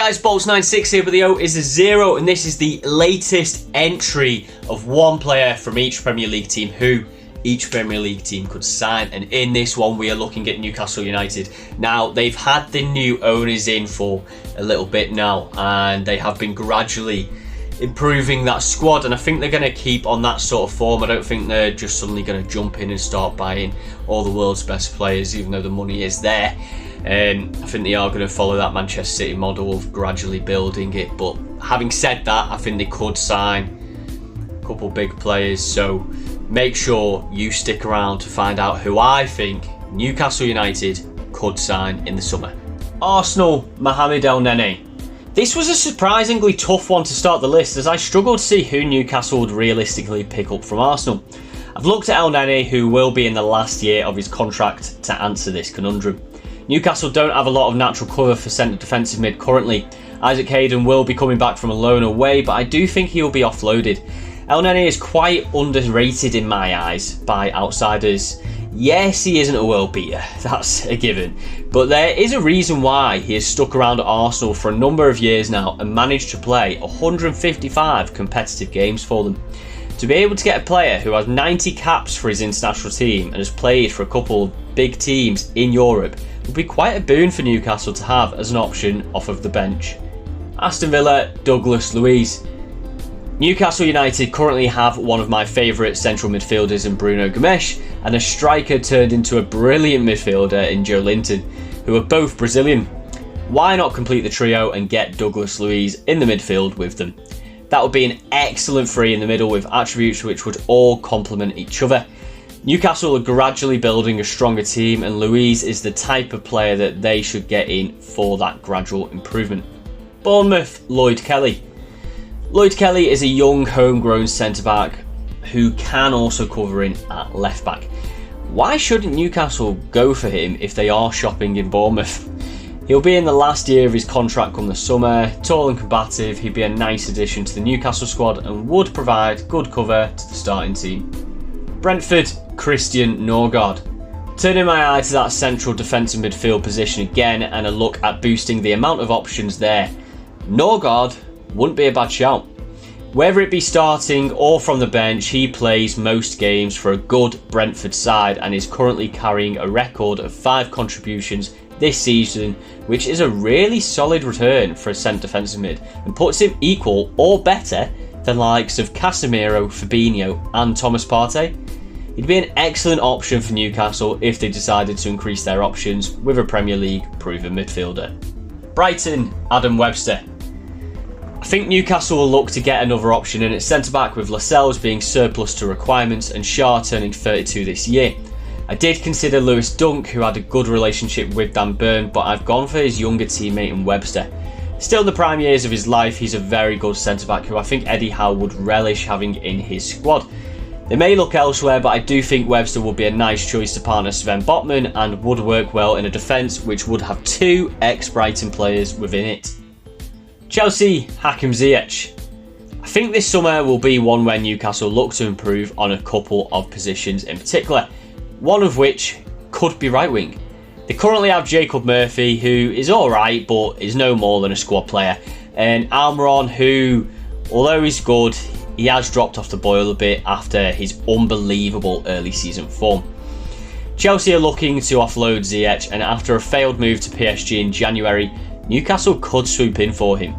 guys, Bolts96 here, but the O is a 0, and this is the latest entry of one player from each Premier League team who each Premier League team could sign. And in this one, we are looking at Newcastle United. Now, they've had the new owners in for a little bit now, and they have been gradually improving that squad, and I think they're going to keep on that sort of form. I don't think they're just suddenly going to jump in and start buying all the world's best players, even though the money is there. I think they are going to follow that Manchester City model of gradually building it. But having said that, I think they could sign a couple big players. So make sure you stick around to find out who I think Newcastle United could sign in the summer. Arsenal, Mohamed El Neni. This was a surprisingly tough one to start the list, as I struggled to see who Newcastle would realistically pick up from Arsenal. I've looked at El Neni, who will be in the last year of his contract, to answer this conundrum. Newcastle don't have a lot of natural cover for centre defensive mid currently. Isaac Hayden will be coming back from a loan away, but I do think he will be offloaded. El Neni is quite underrated in my eyes by outsiders. Yes, he isn't a world beater, that's a given, but there is a reason why he has stuck around at Arsenal for a number of years now and managed to play 155 competitive games for them. To be able to get a player who has 90 caps for his international team and has played for a couple of big teams in Europe would be quite a boon for Newcastle to have as an option off of the bench. Aston Villa, Douglas Luiz. Newcastle United currently have one of my favourite central midfielders in Bruno Gomes, and a striker turned into a brilliant midfielder in Joe Linton, who are both Brazilian. Why not complete the trio and get Douglas Luiz in the midfield with them? That would be an excellent three in the middle with attributes which would all complement each other. Newcastle are gradually building a stronger team, and Luiz is the type of player that they should get in for that gradual improvement. Bournemouth, Lloyd Kelly. Lloyd Kelly is a young homegrown centre-back who can also cover in at left-back. Why shouldn't Newcastle go for him if they are shopping in Bournemouth? He'll be in the last year of his contract come the summer. Tall and combative, he'd be a nice addition to the Newcastle squad and would provide good cover to the starting team. Brentford, Christian Norgard. Turning my eye to that central defensive midfield position again, and a look at boosting the amount of options there. Norgard wouldn't be a bad shout. Whether it be starting or from the bench, he plays most games for a good Brentford side and is currently carrying a record of 5 contributions this season, which is a really solid return for a centre defensive mid and puts him equal or better than the likes of Casemiro, Fabinho and Thomas Partey. He'd be an excellent option for Newcastle if they decided to increase their options with a Premier League proven midfielder. Brighton, Adam Webster. I think Newcastle will look to get another option in at centre-back, with Lascelles being surplus to requirements and Shah turning 32 this year. I did consider Lewis Dunk, who had a good relationship with Dan Burn, but I've gone for his younger teammate in Webster. Still in the prime years of his life, he's a very good centre-back who I think Eddie Howe would relish having in his squad. They may look elsewhere, but I do think Webster would be a nice choice to partner Sven Botman and would work well in a defence which would have 2 ex-Brighton players within it. Chelsea, Hakim Ziyech. I think this summer will be one where Newcastle look to improve on a couple of positions in particular, one of which could be right wing. They currently have Jacob Murphy, who is alright but is no more than a squad player, and Almiron, who, although he's good, he has dropped off the boil a bit after his unbelievable early season form. Chelsea are looking to offload Ziyech, and after a failed move to PSG in January, Newcastle could swoop in for him.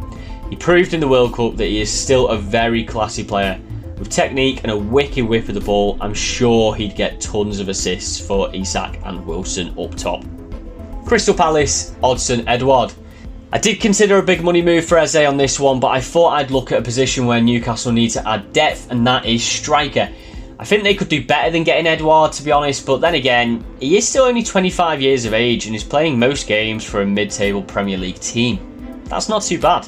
He proved in the World Cup that he is still a very classy player. With technique and a wicked whip of the ball, I'm sure he'd get tons of assists for Isak and Wilson up top. Crystal Palace, Odsonne Edouard. I did consider a big money move for Eze on this one, but I thought I'd look at a position where Newcastle need to add depth, and that is striker. I think they could do better than getting Edouard, to be honest, but then again, he is still only 25 years of age and is playing most games for a mid-table Premier League team. That's not too bad.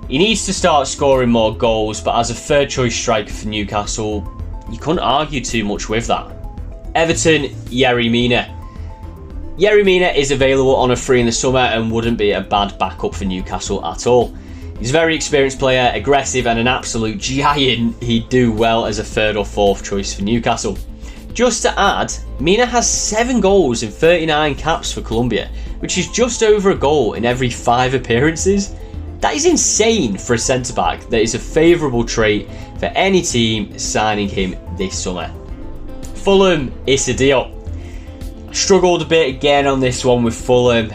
He needs to start scoring more goals, but as a third choice striker for Newcastle, you couldn't argue too much with that. Everton, Yerry Mina. Yerry Mina is available on a free in the summer and wouldn't be a bad backup for Newcastle at all. He's a very experienced player, aggressive and an absolute giant. He'd do well as a third or fourth choice for Newcastle. Just to add, Mina has 7 goals in 39 caps for Colombia, which is just over a goal in every 5 appearances. That is insane for a centre-back. That is a favourable trait for any team signing him this summer. Fulham, Issa Diop. Struggled a bit again on this one with Fulham,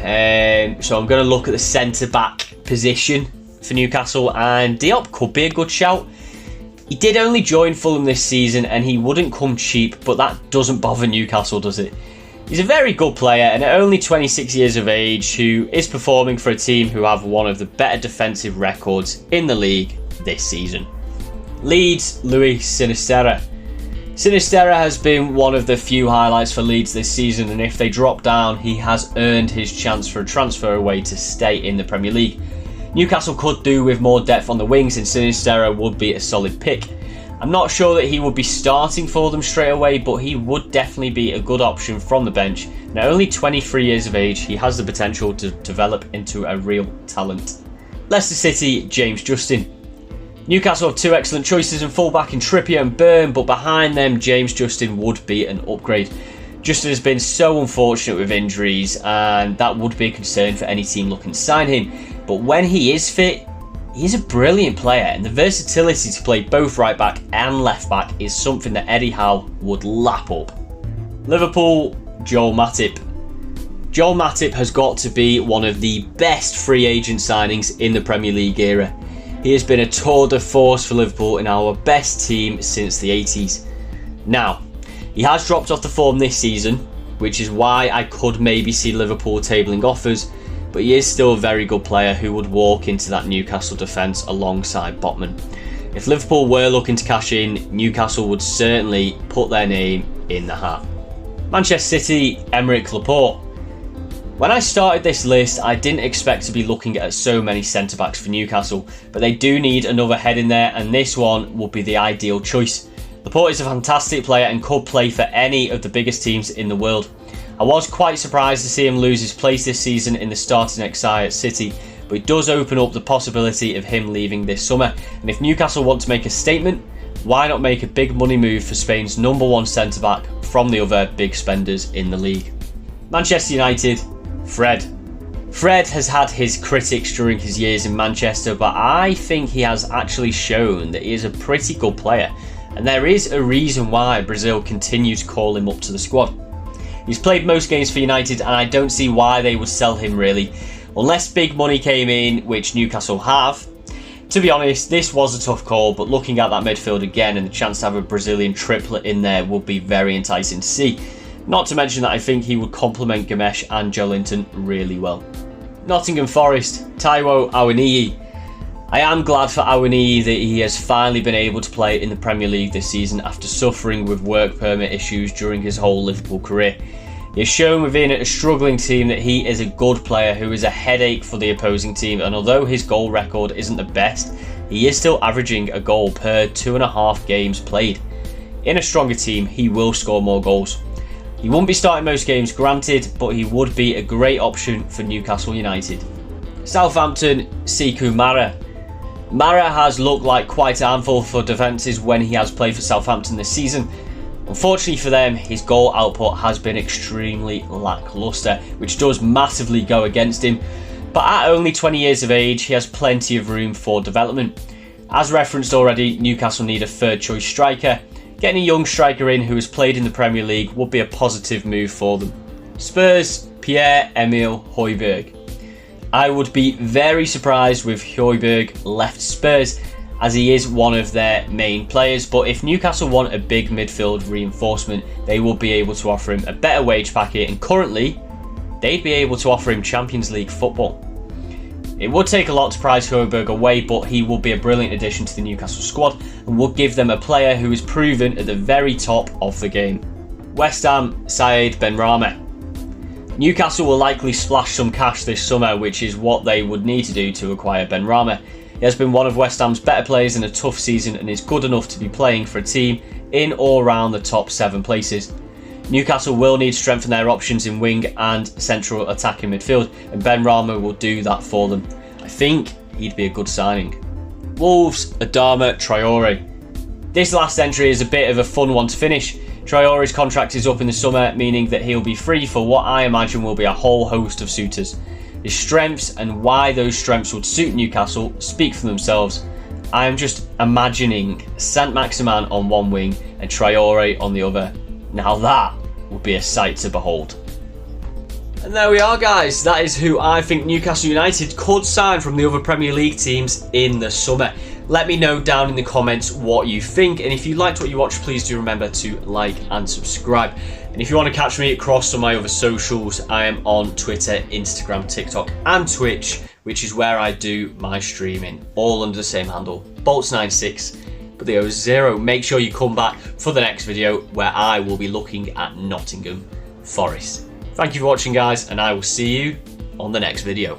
so I'm going to look at the centre-back position for Newcastle, and Diop could be a good shout. He did only join Fulham this season and he wouldn't come cheap, but that doesn't bother Newcastle, does it? He's a very good player and at only 26 years of age who is performing for a team who have one of the better defensive records in the league this season. Leeds, Luis Sinisterra. Sinisterra has been one of the few highlights for Leeds this season, and if they drop down, he has earned his chance for a transfer away to stay in the Premier League. Newcastle could do with more depth on the wings, and Sinisterra would be a solid pick. I'm not sure that he would be starting for them straight away, but he would definitely be a good option from the bench. And at only 23 years of age, he has the potential to develop into a real talent. Leicester City, James Justin. Newcastle have two excellent choices in fullback in Trippier and Burn, but behind them, James Justin would be an upgrade. Justin has been so unfortunate with injuries, and that would be a concern for any team looking to sign him. But when he is fit, he is a brilliant player, and the versatility to play both right back and left back is something that Eddie Howe would lap up. Liverpool, Joel Matip. Joel Matip has got to be one of the best free agent signings in the Premier League era. He has been a tour de force for Liverpool and our best team since the 80s. Now, he has dropped off the form this season, which is why I could maybe see Liverpool tabling offers, but he is still a very good player who would walk into that Newcastle defence alongside Botman. If Liverpool were looking to cash in, Newcastle would certainly put their name in the hat. Manchester City, Aymeric Laporte. When I started this list, I didn't expect to be looking at so many centre-backs for Newcastle, but they do need another head in there, and this one would be the ideal choice. Laporte is a fantastic player and could play for any of the biggest teams in the world. I was quite surprised to see him lose his place this season in the starting XI at City, but it does open up the possibility of him leaving this summer, and if Newcastle want to make a statement, why not make a big money move for Spain's number one centre-back from the other big spenders in the league. Manchester United, Fred. Fred has had his critics during his years in Manchester, but I think he has actually shown that he is a pretty good player, and there is a reason why Brazil continue to call him up to the squad. He's played most games for United, and I don't see why they would sell him really, unless big money came in, which Newcastle have. To be honest, this was a tough call, but looking at that midfield again and the chance to have a Brazilian triplet in there would be very enticing to see. Not to mention that I think he would complement Gamesh and Joelinton really well. Nottingham Forest, Taiwo Awoniyi. I am glad for Awoniyi that he has finally been able to play in the Premier League this season after suffering with work permit issues during his whole Liverpool career. He has shown within a struggling team that he is a good player who is a headache for the opposing team, and although his goal record isn't the best, he is still averaging a goal per 2.5 games played. In a stronger team, he will score more goals. He won't be starting most games, granted, but he would be a great option for Newcastle United. Southampton, Sekou Mara. Mara has looked like quite a handful for defences when he has played for Southampton this season. Unfortunately for them, his goal output has been extremely lacklustre, which does massively go against him. But at only 20 years of age, he has plenty of room for development. As referenced already, Newcastle need a third choice striker. Getting a young striker in who has played in the Premier League would be a positive move for them. Spurs, Pierre-Emile Højbjerg. I would be very surprised if Højbjerg left Spurs, as he is one of their main players, but if Newcastle want a big midfield reinforcement, they will be able to offer him a better wage packet, and currently, they'd be able to offer him Champions League football. It would take a lot to prize Højbjerg away, but he will be a brilliant addition to the Newcastle squad and would give them a player who is proven at the very top of the game. West Ham, Said Benrahma. Newcastle will likely splash some cash this summer, which is what they would need to do to acquire Benrahma. He has been one of West Ham's better players in a tough season and is good enough to be playing for a team in or around the top 7 places. Newcastle will need to strengthen their options in wing and central attacking midfield, and Benrahma will do that for them. I think he'd be a good signing. Wolves, Adama Traore. This last entry is a bit of a fun one to finish. Traore's contract is up in the summer, meaning that he'll be free for what I imagine will be a whole host of suitors. His strengths and why those strengths would suit Newcastle speak for themselves. I am just imagining Saint-Maximin on one wing and Traore on the other. Now that would be a sight to behold. And there we are, guys. That is who I think Newcastle United could sign from the other Premier League teams in the summer. Let me know down in the comments what you think. And if you liked what you watched, please do remember to like and subscribe. And if you want to catch me across some of my other socials, I am on Twitter, Instagram, TikTok and Twitch, which is where I do my streaming, all under the same handle, Bolts96, but the O is 0. Make sure you come back for the next video where I will be looking at Nottingham Forest. Thank you for watching, guys, and I will see you on the next video.